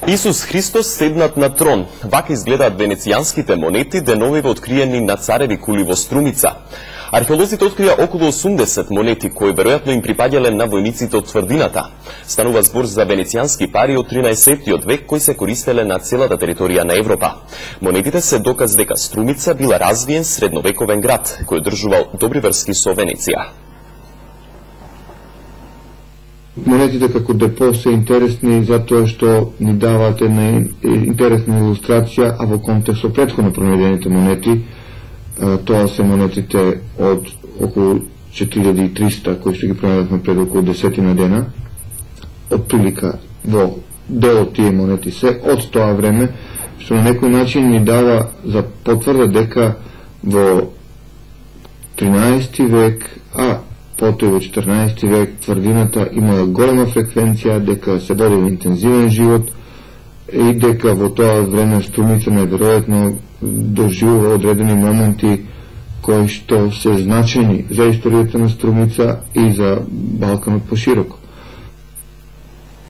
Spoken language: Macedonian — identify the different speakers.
Speaker 1: Исус Христос седнат на трон. Вака изгледаат венецијанските монети, деновиве откриени на цареви кули во Струмица. Археолозите открија околу 80 монети кои веројатно им припаѓале на војниците од тврдината. Станува збор за венецијански пари од 13 век кои се користеле на целата територија на Европа. Монетите се доказ дека Струмица била развиен средновековен град кој одржувал добри врски со Венеција.
Speaker 2: Монетите како депо се интересни затоа што ни даваат една интересна илустрација, а во контекст со претходно пронедените монети, тоа се монетите од околу 4300 кои што ги пронедавме пред околу 10 дена. Отприлика во дел од тие монети се од тоа време, што на некој начин ни дава за потврда дека во 13 век, а потоа во 14 век тврдината имала голема фреквенција, дека се водил интензивен живот и дека во тоа време Струмица неверојатно доживува одредени моменти кои што се значени за историјата на Струмица и за Балканот пошироко.